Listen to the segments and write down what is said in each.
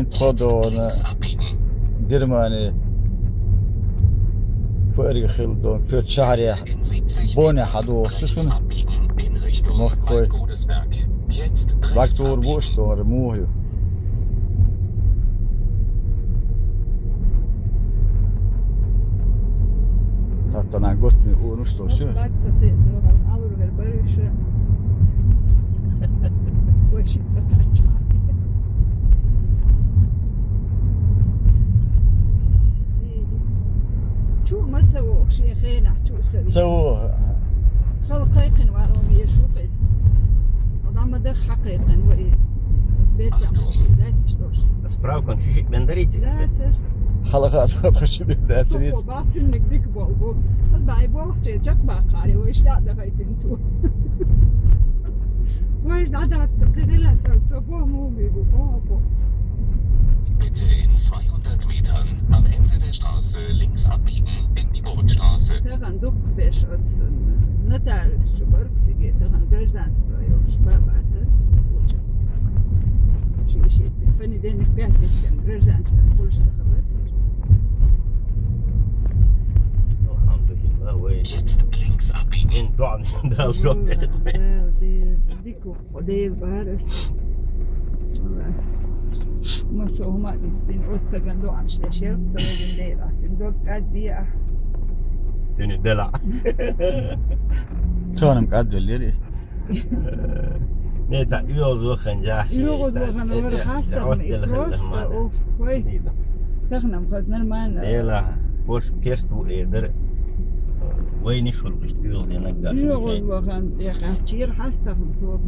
خدون Germani فرق خلدون كرت شهري بوني حدوش مخكوي باكتور بوشتور موهيو تاتنا قطني ونشتو شو شو ما تسووه شيخين شو تسوي؟ سووه خلقيقن وعروبية شو قيد وضع دخ حقيقن وإيه بيت لا تشتوش بس براو كنت شو شيء بندريتي لا تر حلقات خش بيبدأ تريد سوق بعض سنك ديك بولبو الباقي بولسي جاك باقاري وإيش لا دفعت انتو وإيش لا دفعت سقيقلا تلتفو مو بيبو بابو Bitte in 200 Metern am Ende der Straße links abbiegen in die Burgstraße. تغن دق بيش أص نتعرف شو بركسي تغن جرجان ستوي وش بابات وجه شيء فني دينك بيعتش كان جرجان ستوي كل شغلات الحمد لله وين Jetzt links abbiegen. دعم ده الشوط ديكو خدي بارس مسوهما دستين أستغندو عن شاشر سوي الليلة سندوق قدية سن الدلع تونم قد الليري نيتا يوز وخنجاح يوغد وغن ورخاصة من إفروستا وكوي تغنم خدنا المانا ليلا وش كيستو إيدر وين شو الاشتيول هناك يوغد وغن يخاتشير حاستا خمسوه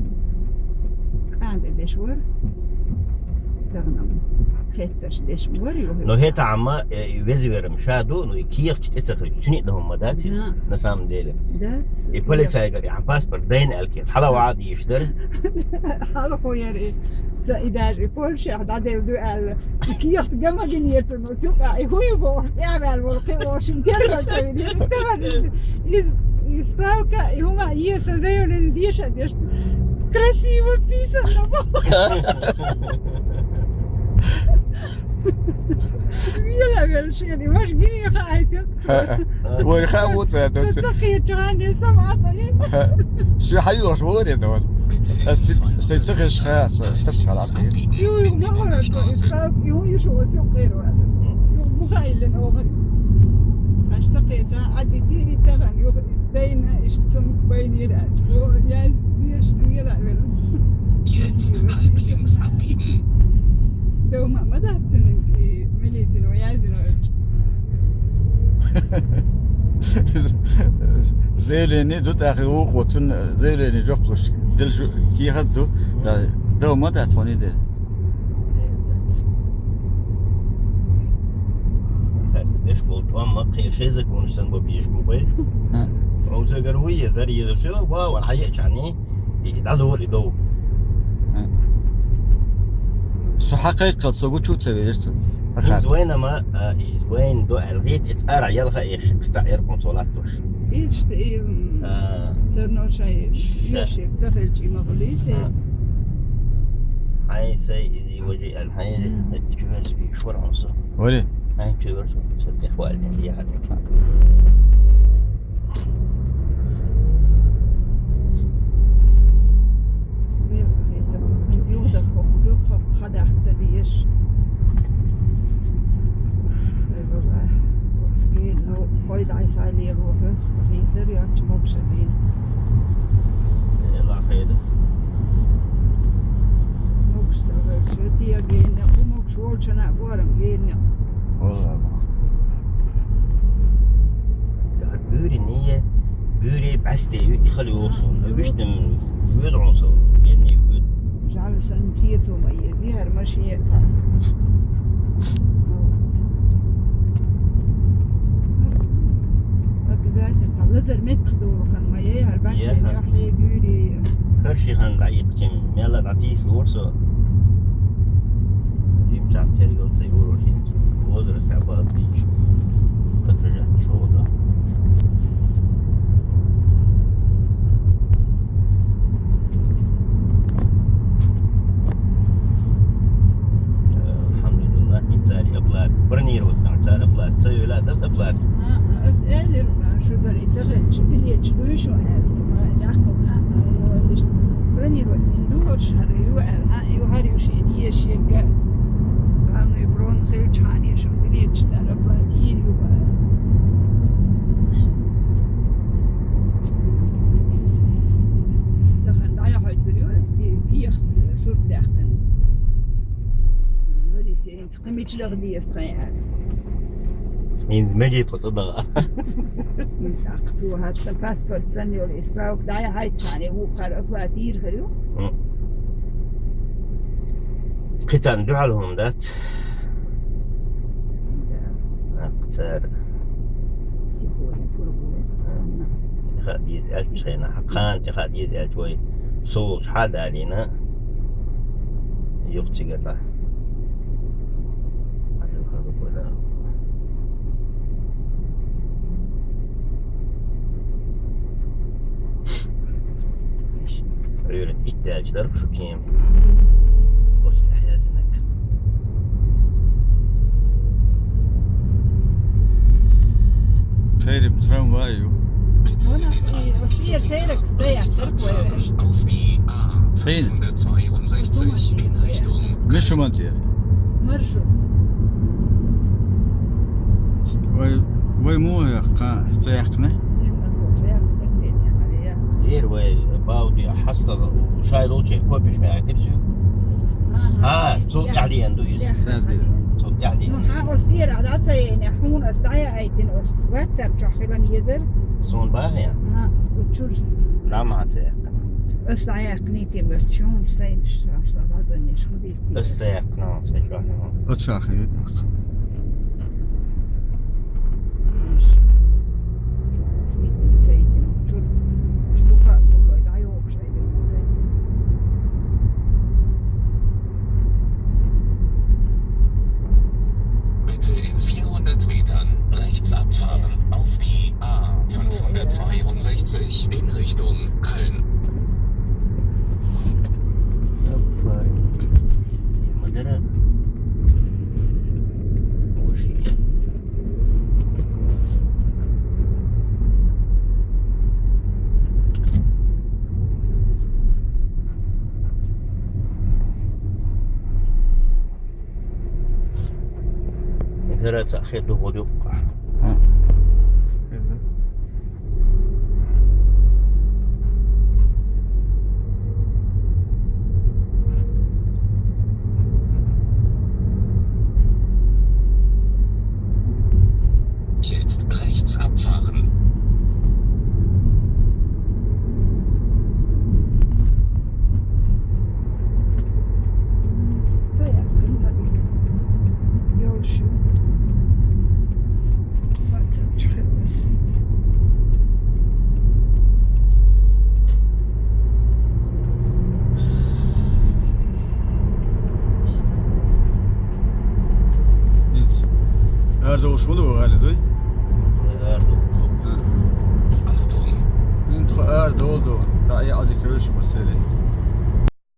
عندي بشور تغنم خيتش ليش موري لو هيتا عما يوزي ورمشادو نو كيف تتسخر تشني لهم مداتي نسام ديله دات يقول سايقر عم باسبور بين الكيت حلا وعاد يشتر حالا خويري سايداج كل شيء عاد يبدو قال كيف جمع جنيرته انه تبقى هو يبغى يعمل ورقه واشنطن تبغى يسبراوكا هما يسزيو للديش قديش красиво писано. يلا بالشيء واش بيني خايفة ويخافوت تسقيت عندي 7 سنين شو حيوش وري دول استيتسخش خاص تبقى العطيه يو ما هو إسراف يو يشوف تقير هذا يو مخايل لنا وغري اشتقيت عدي تيري تغن يو بين اشتسمك بيني راج يعني ليش يلا Jetzt halb links abbiegen. لو ما دهتن مليتن ويازن زيلني دوت اخي وقوتن زيلني جوبلوش دل كي هدو دو ما دهتوني دل ايش قلت واما خير شيء زك ونشتن ببيش موبايل او تقرويه ذري ذا شو واو الحقيقة يعني يدعو يدو شو حقيقة تسوي شو تسوي وين ما وين دو الغيت اتقرع يلغى ايش بتاعير كونسولاتوش ايش صرنا شيء شيء تسافر شيء مغليته هاي سي اذا وجه الحين تجوز بشور عنصر ولي هاي تجوز صرت اخوالي هي حد خدا اختديش وتسجيل قايد عايز عليه روحه خيدر يعطي مبشرين يلا خير مبشر شو تيا جينا ومبشور شنا بورم جينا والله قاعد بوري نية بوري بعستي يخلي يوصل ما بيشتم يود عنصر يعني يود جعل سنسيته ميزيها المشيتها هكذا طب لازم متخدو خن مياه البس يحيي جوري هرشي خان دعيق كم يلا دعتيس الورسو جيب شعب تريقل سيقول وشي ووزر استعباد بيش فترجعت شوضة ده بلاد اسأل شو بري تغل شو بني شو شو عارف ما يحكم ها واسش برني ندور شهر يوعر ها يوهر يوشيني شيء هم يبرون خيل شاني شو بني تشتغل بلادين يوعر دخل ضايع هيدريوس كيخت صورت داخل ولي سين تقميش لغدي استغيار means مجي تصدق تو هات الباسبورت سني والإسبوع ضايع هاي شاني هو قرأ بلادير خلو قتان دعالهم ذات قتال خديز ألشينا حقان خديز ألشوي صوت حدا علينا يختي قطع عيون ihtiyaçları şu kim? Hoşça hayatına. Teyrim tramvayu. هنا وصير سيرك سيح تركوي Auf die Fijn. A562 in Richtung مش منطقة. مرشو وي مو تيقنا. Diğer ve bağlı hasta şair olacak kopmuş merak etsin. صوت يعني عنده يزن صوت يعني محاوس دير على عطيني حون استعيا ايتن اس واتساب شحيلا ميزر صون باهي وتشوش لا ما تعرف استعيا قنيتي بتشون سيد اصلا اظن شو دي بس يقنع سيجوا أتشاخي. Bitte in 400 Metern rechts abfahren auf die A562 in Richtung Köln. مدرة وشي مثل تأخير ودق Jetzt rechts abfahren. دوش ولو غالي دوي. Achtung! انت دول لا يعود كلش مسيري.